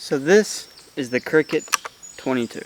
So this is the Cricket 22.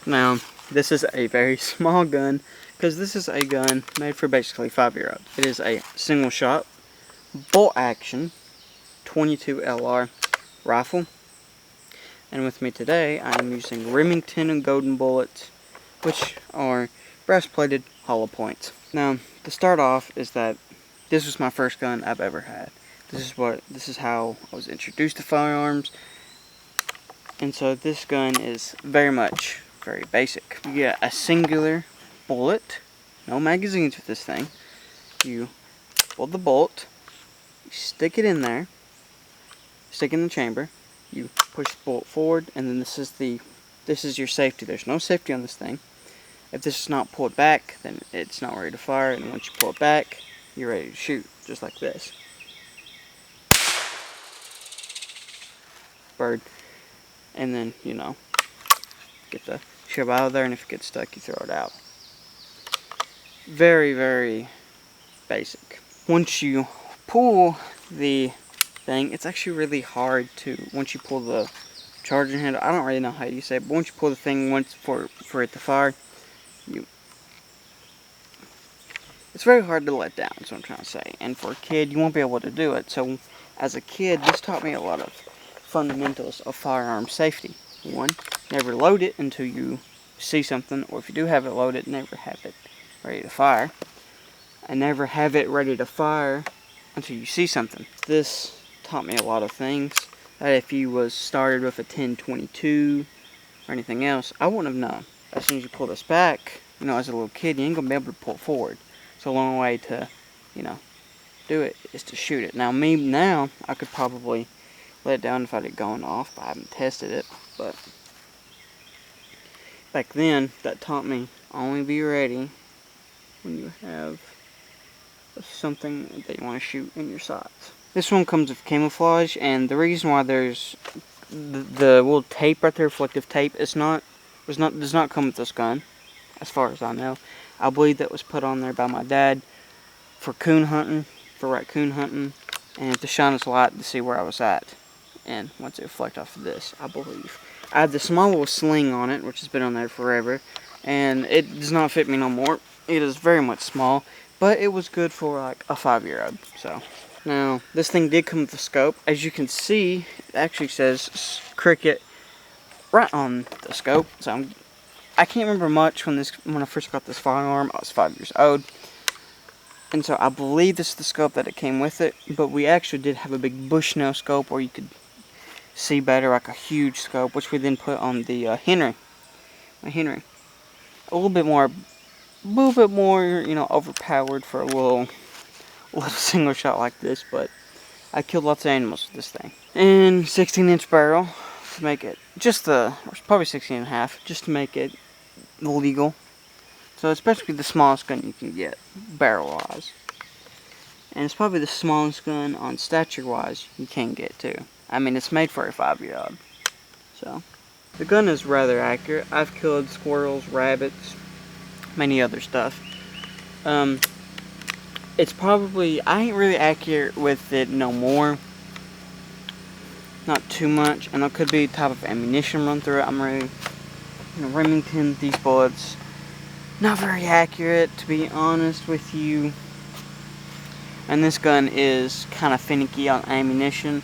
Now, this is a very small gun because this is a gun made for basically 5-year-olds. It is a single shot, bolt action, 22 LR rifle. And with me today, I am using Remington and Golden bullets, which are brass plated hollow points. Now, to start off is that this was my first gun I've ever had. This is how I was introduced to firearms. And so this gun is very basic. You get a singular bullet, no magazines with this thing. You pull the bolt, you stick it in there, stick it in the chamber, you push the bolt forward, and then this is your safety. There's no safety on this thing. If this is not pulled back, then it's not ready to fire, and once you pull it back, you're ready to shoot, just like this. Bird. And then, get the shove out of there, and if it gets stuck, you throw it out. Very, very basic. Once you pull the thing, it's actually really hard to, once you pull the charging handle, I don't really know how you say it, but once you pull the thing for it to fire, it's very hard to let down, is what I'm trying to say. And for a kid, you won't be able to do it. So, as a kid, this taught me a lot of fundamentals of firearm safety. One, never load it until you see something, or if you do have it loaded, never have it ready to fire. And never have it ready to fire until you see something. This taught me a lot of things that if you was started with a 10-22 or anything else, I wouldn't have known. As soon as you pull this back, as a little kid, you ain't gonna be able to pull it forward. So a long way to, do it is to shoot it. Now, I could probably let it down if I'd have gone off, but I haven't tested it. But back then, that taught me only be ready when you have something that you want to shoot in your sights. This one comes with camouflage, and the reason why there's the little tape right there, reflective tape, does not come with this gun, as far as I know. I believe that was put on there by my dad for coon hunting, for raccoon hunting, and to shine its light to see where I was at. And once it reflect off of this, I believe. I have the small little sling on it, which has been on there forever, and it does not fit me no more. It is very much small, but it was good for like a 5-year-old. So now this thing did come with a scope. As you can see, it actually says Cricket right on the scope. So I can't remember much when I first got this firearm. I was 5 years old. And so I believe this is the scope that it came with it. But we actually did have a big Bushnell scope where you could see better, like a huge scope, which we then put on the Henry. My Henry. A little bit more, overpowered for a little single shot like this. But I killed lots of animals with this thing. And 16-inch barrel to make it probably 16.5, just to make it legal. So it's basically the smallest gun you can get, barrel-wise. And it's probably the smallest gun on stature-wise you can get, too. I mean, it's made for a 5-year-old. So, the gun is rather accurate. I've killed squirrels, rabbits, many other stuff. It's probably, I ain't really accurate with it no more. Not too much, and there could be a type of ammunition run through it. I'm really, Remington, these bullets, not very accurate, to be honest with you. And this gun is kind of finicky on ammunition.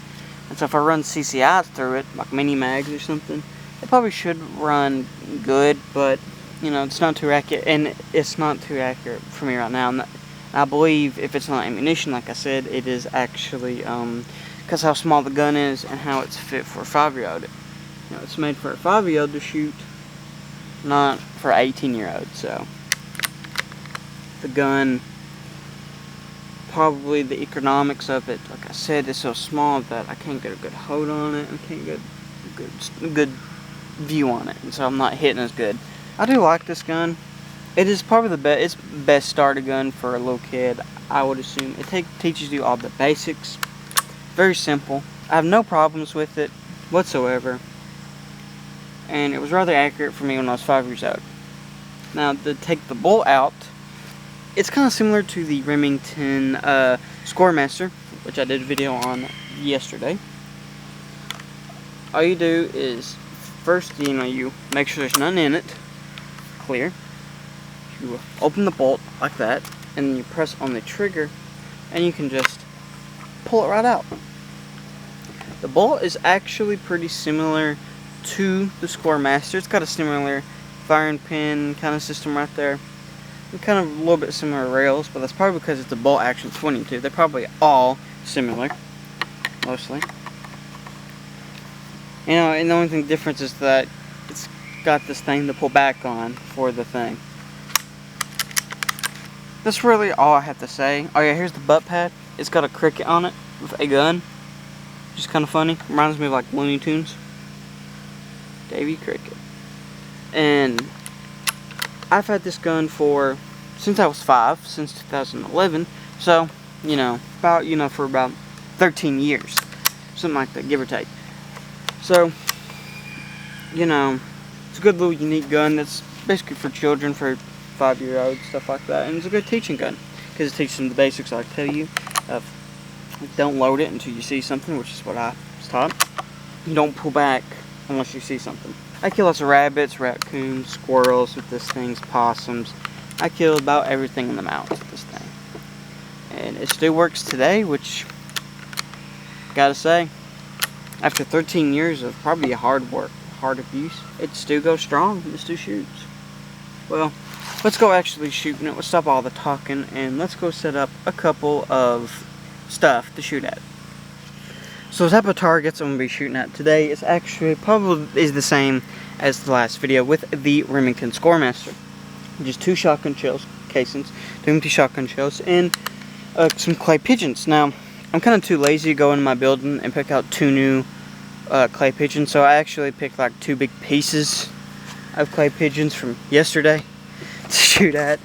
And so if I run CCIs through it, like mini mags or something, it probably should run good, but, it's not too accurate, and it's not too accurate for me right now. And I believe if it's not ammunition, like I said, it is actually, because how small the gun is and how it's fit for a 5-year-old. It's made for a 5-year-old to shoot, not for an 18-year-old. So the gun, probably the economics of it, like I said, is so small that I can't get a good hold on it. I can't get a good view on it, and so I'm not hitting as good. I do like this gun. It is probably the best starter gun for a little kid, I would assume. It teaches you all the basics. Very simple. I have no problems with it whatsoever. And it was rather accurate for me when I was 5 years old. Now, to take the bolt out, it's kind of similar to the Remington Scoremaster, which I did a video on yesterday. all you do is first, you make sure there's none in it. Clear. You open the bolt like that, and then you press on the trigger, and you can just pull it right out. The bolt is actually pretty similar to the Scoremaster. It's got a similar firing pin kind of system right there. And kind of a little bit similar rails, but that's probably because it's a bolt action 22. They're probably all similar, mostly. And the only thing difference is that it's got this thing to pull back on for the thing. That's really all I have to say. Oh yeah, here's the butt pad. It's got a cricket on it with a gun. Just kind of funny. Reminds me of like Looney Tunes. Davy Cricket. And I've had this gun since I was 5, since 2011. So, for about 13 years. Something like that, give or take. So, it's a good little unique gun that's basically for children, for 5-year-olds, stuff like that. And it's a good teaching gun because it teaches them the basics, like I tell you, of don't load it until you see something, which is what I was taught. You don't pull back unless you see something. I kill lots of rabbits, raccoons, squirrels with this thing, possums. I kill about everything in the mountains with this thing. And it still works today, which, gotta say, after 13 years of probably hard abuse, it still goes strong and it still shoots. Well, let's go actually shooting it. Let's stop all the talking and let's go set up a couple of stuff to shoot at. So the type of targets I'm going to be shooting at today is actually probably the same as the last video with the Remington Scoremaster. Just 2 shotgun shells casings, 2 empty shotgun shells, and some clay pigeons. Now, I'm kind of too lazy to go into my building and pick out 2 new clay pigeons, so I actually picked like 2 big pieces of clay pigeons from yesterday to shoot at.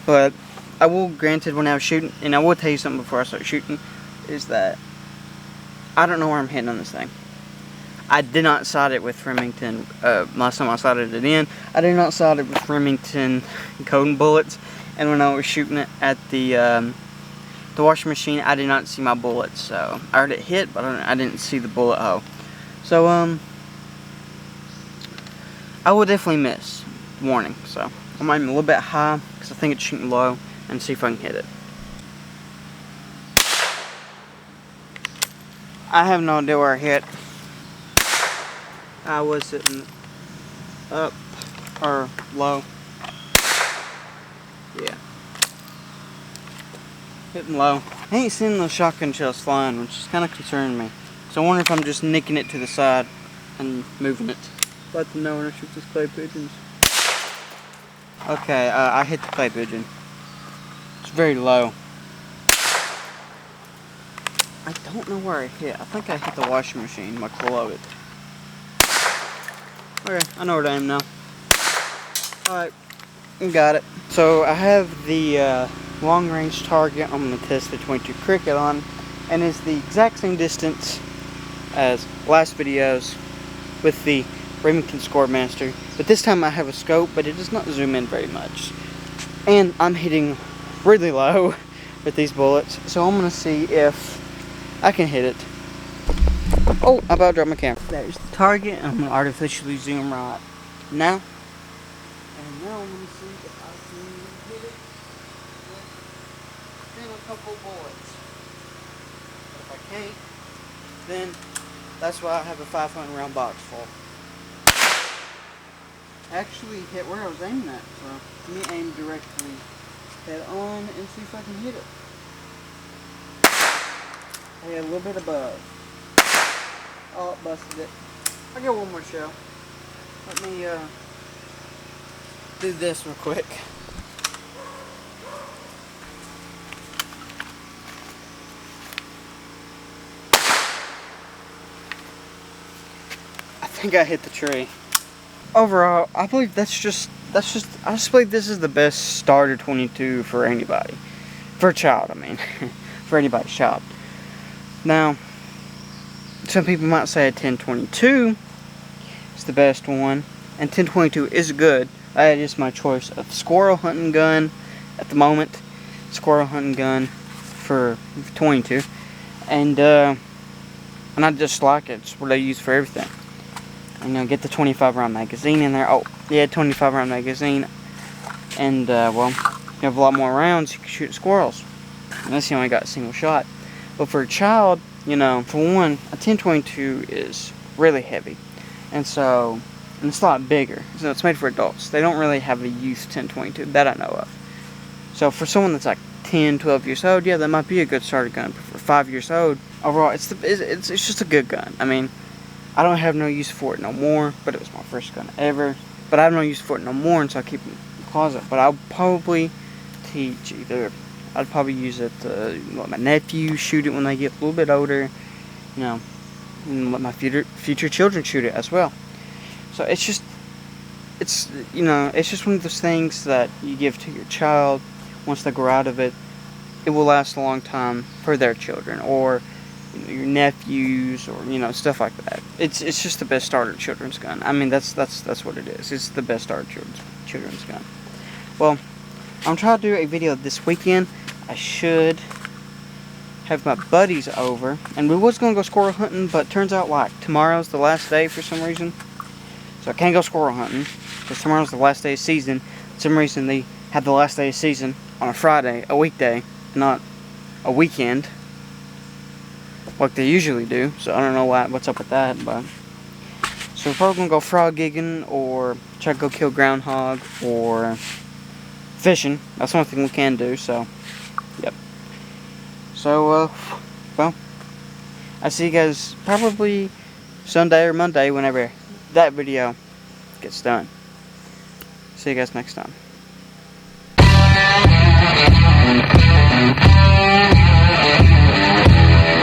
But I will, granted, when I was shooting, and I will tell you something before I start shooting, is that I don't know where I'm hitting on this thing. I did not sight it with Remington. Last time I sighted it in, I did not sight it with Remington Golden bullets. And when I was shooting it at the washing machine, I did not see my bullets. So I heard it hit, but I didn't see the bullet hole. So I will definitely miss. Warning. So I'm aiming a little bit high because I think it's shooting low, and see if I can hit it. I have no idea where I hit. I was sitting up or low. Yeah. Hitting low. I ain't seen those shotgun shells flying, which is kind of concerning me. So I wonder if I'm just nicking it to the side and moving it. Let them know when I shoot these clay pigeons. Okay, I hit the clay pigeon. It's very low. I don't know where I hit. I think I hit the washing machine, like below it. Okay, I know where I am now. Alright, got it. So I have the long range target I'm going to test the 22 Cricket on, and it's the exact same distance as last videos with the Remington Scoremaster. But this time I have a scope, but it does not zoom in very much. And I'm hitting really low with these bullets, so I'm going to see if I can hit it. Oh, I about dropped my camera. There's the target. I'm going to artificially zoom right now. And now I'm going to see if I can hit it within a couple bullets. But if I can't, then that's why I have a 500 round box full. Actually hit where I was aiming at, so let me aim directly head on and see if I can hit it. I got a little bit above. Oh, it busted it. I'll get one more shell. Let me do this real quick. I think I hit the tree. Overall, I believe I just believe this is the best starter 22 for anybody. For a child, I mean. For anybody's child. Now, some people might say a 1022 is the best one, and 1022 is good. That is my choice of squirrel hunting gun at the moment. Squirrel hunting gun for 22, and I just like it. It's what I use for everything. You know, get the 25 round magazine in there. Oh, yeah, 25 round magazine. And, well, you have a lot more rounds, you can shoot at squirrels. Unless you only got a single shot. But for a child, you know, for one, a 1022 is really heavy. And so, and it's a lot bigger. So it's made for adults. They don't really have a youth 1022 that I know of. So for someone that's like 10, 12 years old, yeah, that might be a good starter gun. But for 5 years old, overall, it's just a good gun. I mean, I don't have no use for it no more, but it was my first gun ever. But I have no use for it no more, and so I keep it in the closet. But I'll probably teach either. I'd probably use it to let my nephew shoot it when they get a little bit older, you know, and let my future children shoot it as well. So it's just one of those things that you give to your child. Once they grow out of it, it will last a long time for their children, or your nephews, or stuff like that. It's just the best starter children's gun. I mean, that's what it is. It's the best starter children's gun. Well, I'm trying to do a video this weekend. I should have my buddies over, and we was gonna go squirrel hunting, but turns out like tomorrow's the last day for some reason, so I can't go squirrel hunting because tomorrow's the last day of season. For some reason they have the last day of season on a Friday, a weekday, not a weekend like they usually do. So I don't know what's up with that, but so we're probably gonna go frog gigging or try to go kill groundhog or fishing. That's the only thing we can do. So yep. So well, I see you guys probably Sunday or Monday whenever that video gets done. See you guys next time.